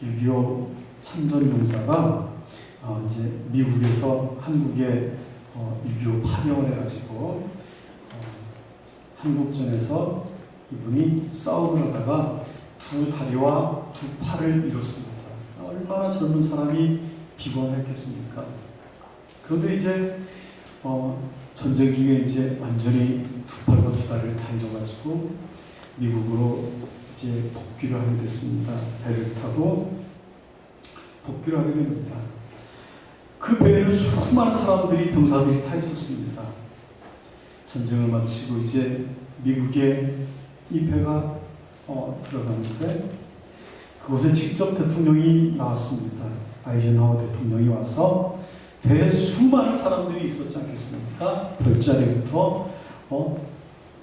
6.25 참전용사가 이제 미국에서 한국에 6.25 파병을 해가지고 한국전에서 이분이 싸움을 하다가 두 다리와 두 팔을 잃었습니다. 얼마나 젊은 사람이 비관했겠습니까? 그런데 이제 전쟁 중에 이제 완전히 두 팔과 두 다리를 다 잃어가지고 미국으로 이제 복귀를 하게 됐습니다. 배를 타고 복귀를 하게 됩니다. 그 배에는 수많은 사람들이, 병사들이 타 있었습니다. 전쟁을 마치고 이제 미국에 이 배가 들어가는데 그곳에 직접 대통령이 나왔습니다. 아이젠하워 대통령이 와서 배에 수많은 사람들이 있었지 않겠습니까? 별자리부터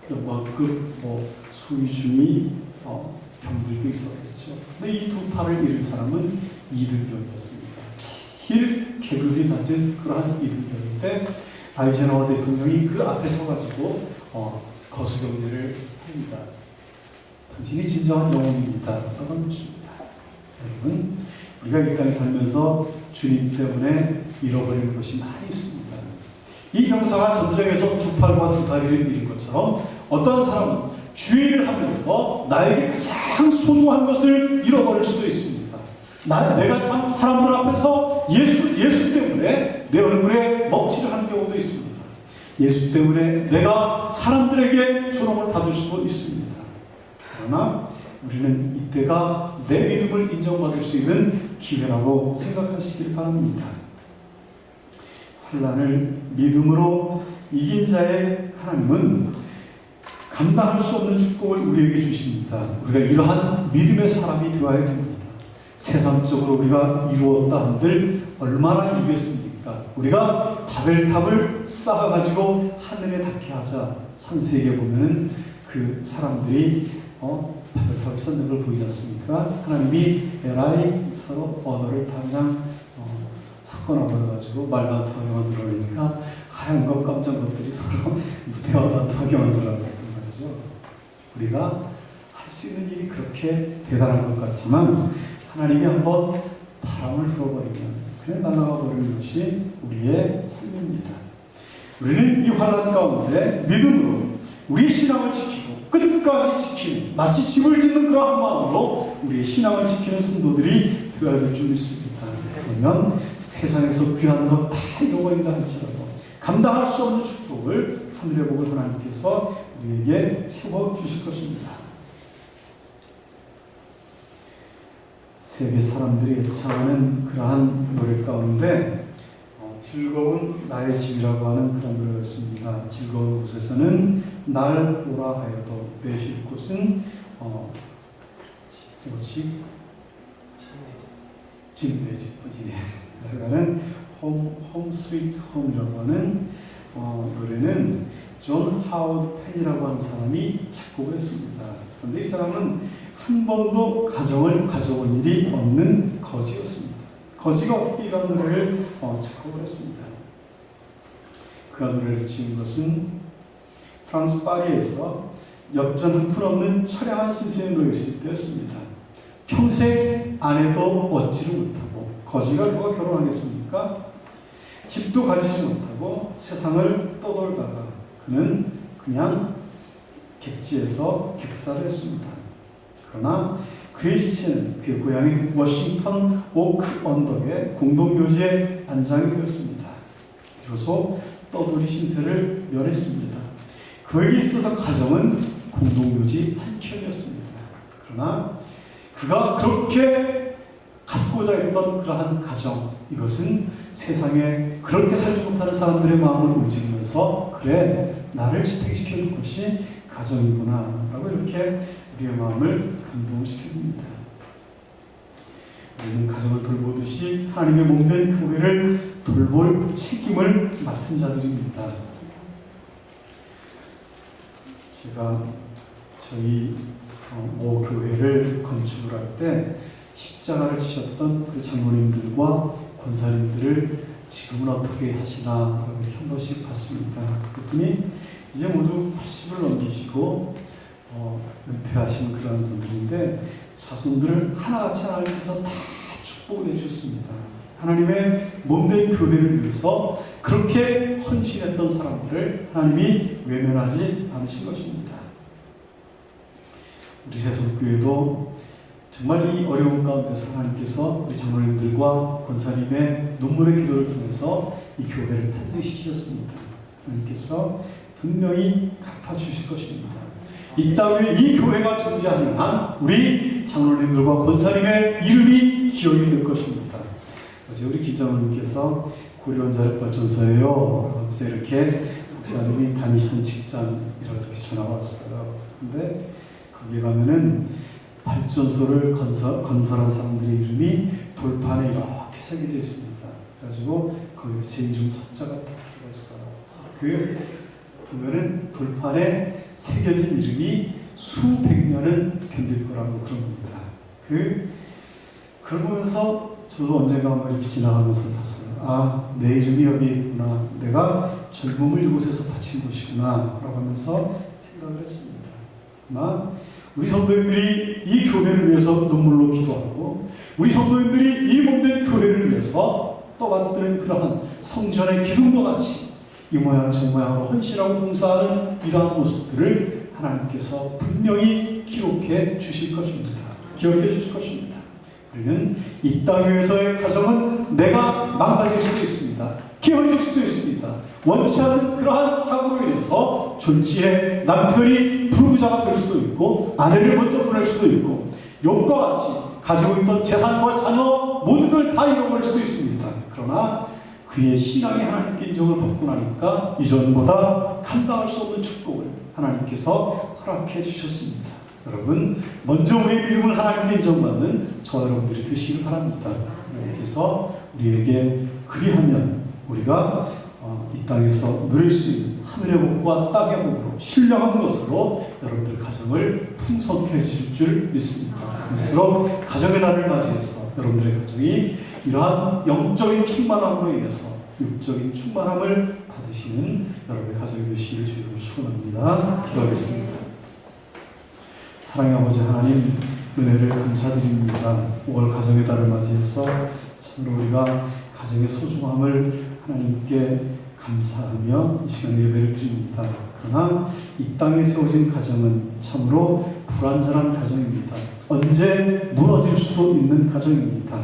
영관급 소위 중위 병들도 있었겠죠. 근데 이 두 팔을 잃은 사람은 이등병이었습니다. 제일 계급이 낮은 그러한 이등병인데 아이젠하워 대통령이 그 앞에 서가지고 거수경례를 합니다. 당신이 진정한 영웅입니다. 라고 하는 것입니다. 여러분, 우리가 이 땅에 살면서 주님 때문에 잃어버리는 것이 많이 있습니다. 이 병사가 전쟁에서 두 팔과 두 다리를 잃은 것처럼 어떤 사람은 주의를 하면서 나에게 가장 소중한 것을 잃어버릴 수도 있습니다. 내가 참 사람들 앞에서 예수 때문에 내 얼굴에 먹칠을 하는 경우도 있습니다. 예수 때문에 내가 사람들에게 조롱을 받을 수도 있습니다. 그러나 우리는 이때가 내 믿음을 인정받을 수 있는 기회라고 생각하시길 바랍니다. 환난을 믿음으로 이긴 자의 하나님은 감당할 수 없는 축복을 우리에게 주십니다. 우리가 이러한 믿음의 사람이 되어야 됩니다. 세상적으로 우리가 이루었다 한들 얼마나 이루겠습니까? 우리가 바벨탑을 쌓아가지고 하늘에 닿게 하자. 창세기에 보면은 그 사람들이 바벨탑을 쌓는 걸 보이지 않습니까? 하나님이 에라이 서로 언어를 다 그냥 섞어놔버려가지고 말도 안 통하게 만들어내니까 하얀 것 깜짝 것들이 서로 대화도 안 통하게 만들어놨던 말이죠. 우리가 할 수 있는 일이 그렇게 대단한 것 같지만 하나님이 한번 바람을 불어버리면 그냥 날아가 버리는 것이 우리의 삶입니다. 우리는 이 환난 가운데 믿음으로 우리의 신앙을 지키고 끝까지 지키는, 마치 집을 짓는 그러한 마음으로 우리의 신앙을 지키는 성도들이 되어야 될 줄 믿습니다. 그러면 세상에서 귀한 것 다 잃어버린다 할지라도 감당할 수 없는 축복을 하늘의 복을 하나님께서 우리에게 채워주실 것입니다. 세계 사람들이 애창하는 그러한 노래 가운데 즐거운 나의 집이라고 하는 그런 노래였습니다. 즐거운 곳에서는 날 오라 하여도 내 쉴 곳은 내 집뿐이네. 라는 홈 스위트 홈이라고 하는 노래는 존 하워드 펜이라고 하는 사람이 작곡을 했습니다. 그런데 이 사람은 한 번도 가정을 가져온 일이 없는 거지였습니다. 거지가 어떻게 이런 노래를 작곡을 했습니다. 그 노래를 지은 것은 프랑스 파리에서 역전 한 푼 없는 처량한 신세에 놓여 있을 때였습니다. 평생 아내도 얻지를 못하고 거지가 누가 결혼하겠습니까? 집도 가지지 못하고 세상을 떠돌다가 그는 그냥 객지에서 객사를 했습니다. 그러나 그의 시체는 그의 고향인 워싱턴 오크 언덕의 공동묘지에 안장이 되었습니다. 비로소 떠돌이 신세를 멸했습니다. 그에게 있어서 가정은 공동묘지 한 켠이었습니다. 그러나 그가 그렇게 갖고자 했던 그러한 가정, 이것은 세상에 그렇게 살지 못하는 사람들의 마음을 움직이면서 그래, 나를 지탱시켜줄 것이 가정이구나 라고 이렇게 우리의 마음을 감동시켜줍니다. 우리는 가정을 돌보듯이 하나님의 몸된 교회를 돌볼 책임을 맡은 자들입니다. 제가 저희 모 교회를 건축을 할 때 십자가를 치셨던 그 장로님들과 권사님들을 지금은 어떻게 하시나 한 번씩 봤습니다. 그랬더니 이제 모두 80을 넘기시고 은퇴하신 그런 분들인데 자손들을 하나같이 하나님께서 다 축복을 해주셨습니다. 하나님의 몸된 교회를 위해서 그렇게 헌신했던 사람들을 하나님이 외면하지 않으신 것입니다. 우리 세속교회도 정말 이 어려운 가운데서 하나님께서 우리 장로님들과 권사님의 눈물의 기도를 통해서 이 교회를 탄생시키셨습니다. 하나님께서 분명히 갚아주실 것입니다. 이 땅에 이 교회가 존재하는 한 우리 장로님들과 권사님의 이름이 기억이 될 것입니다. 어제 우리 김 장로님께서 고려원자력발전소예요 하면서 이렇게 목사님이 다니시던 직장이라고 이렇게 전화가 왔어요. 근데 거기에 가면은 발전소를 건설한 사람들의 이름이 돌판에 이렇게 새겨져 있습니다. 그래가지고 거기도 제 이름 섭자가 딱 들어가 있어요. 그 보면은 돌판에 새겨진 이름이 수백 년은 견딜 거라고 그런 겁니다. 그걸 보면서 저도 언젠가 한번 이렇게 지나가면서 봤어요. 아, 내 이름이 여기 있구나. 내가 젊음을 이곳에서 바친 것이구나. 라고 하면서 생각을 했습니다. 아마 우리 성도님들이 이 교회를 위해서 눈물로 기도하고 우리 성도님들이 이 몸된 교회를 위해서 떠받드는 그러한 성전의 기둥과 같이 이 모양 저 모양으로 헌신하고 봉사하는 이러한 모습들을 하나님께서 분명히 기록해 주실 것입니다. 기억해 주실 것입니다. 우리는 이 땅 위에서의 가정은 내가 망가질 수도 있습니다. 깨어질 수도 있습니다. 원치 않은 그러한 사고로 인해서 졸지에 남편이 불구자가 될 수도 있고 아내를 먼저 보낼 수도 있고 욥과 같이 가지고 있던 재산과 자녀 모든 걸 다 잃어버릴 수도 있습니다. 그러나 그의 신앙이 하나님께 인정을 받고 나니까 이전보다 감당할 수 없는 축복을 하나님께서 허락해 주셨습니다. 여러분, 먼저 우리의 믿음을 하나님께 인정받는 저와 여러분들이 되시길 바랍니다. 하나님께서 우리에게 그리하면 우리가 이 땅에서 누릴 수 있는 하늘의 복과 땅의 복으로 신령한 것으로 여러분들 가정을 풍성케 해주실 줄 믿습니다. 그럼 가정의 날을 맞이해서 여러분들의 가정이 이러한 영적인 충만함으로 인해서 육적인 충만함을 받으시는 여러분의 가정이 되시기를 주님으로 축원합니다. 기도하겠습니다. 사랑의 아버지 하나님, 은혜를 감사드립니다. 5월 가정의 달을 맞이해서 참으로 우리가 가정의 소중함을 하나님께 감사하며 이 시간에 예배를 드립니다. 그러나 이 땅에 세워진 가정은 참으로 불완전한 가정입니다. 언제 무너질 수도 있는 가정입니다.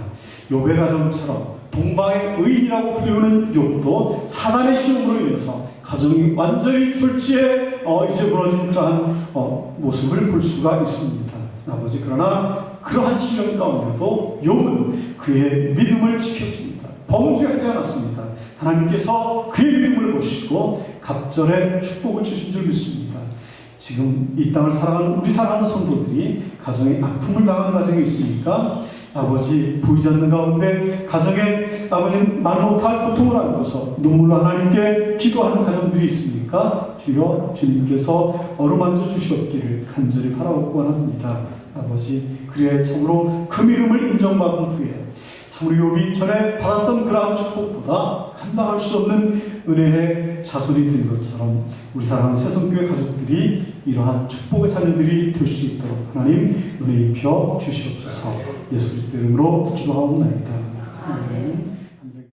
욥의 가정처럼 동방의 의인이라고 불리우는 욥도 사단의 시험으로 인해서 가정이 완전히 졸지에 이제 무너진 그러한 모습을 볼 수가 있습니다. 아버지, 그러나 그러한 시련 가운데도 욥은 그의 믿음을 지켰습니다. 범죄하지 않았습니다. 하나님께서 그의 믿음을 보시고 갑절의 축복을 주신 줄 믿습니다. 지금 이 땅을 살아가는 우리 사랑하는 성도들이 가정에 아픔을 당하는 가정이 있으니까 아버지, 보이지 않는 가운데 가정에 아버지 말 못할 고통을 안고서 눈물로 하나님께 기도하는 가정들이 있습니까? 주여, 주님께서 어루만져 주시옵기를 간절히 바라옵고 원합니다. 아버지, 그래야 참으로 그 믿음을 인정받은 후에 참으로 욥이 전에 받았던 그러한 축복보다 감당할 수 없는 은혜의 자손이 된 것처럼 우리 사랑하는 새성교회 가족들이 이러한 축복의 자녀들이 될 수 있도록 하나님 은혜 입혀 주시옵소서. 예수 그리스도 이름으로 기도하옵나이다. 아멘.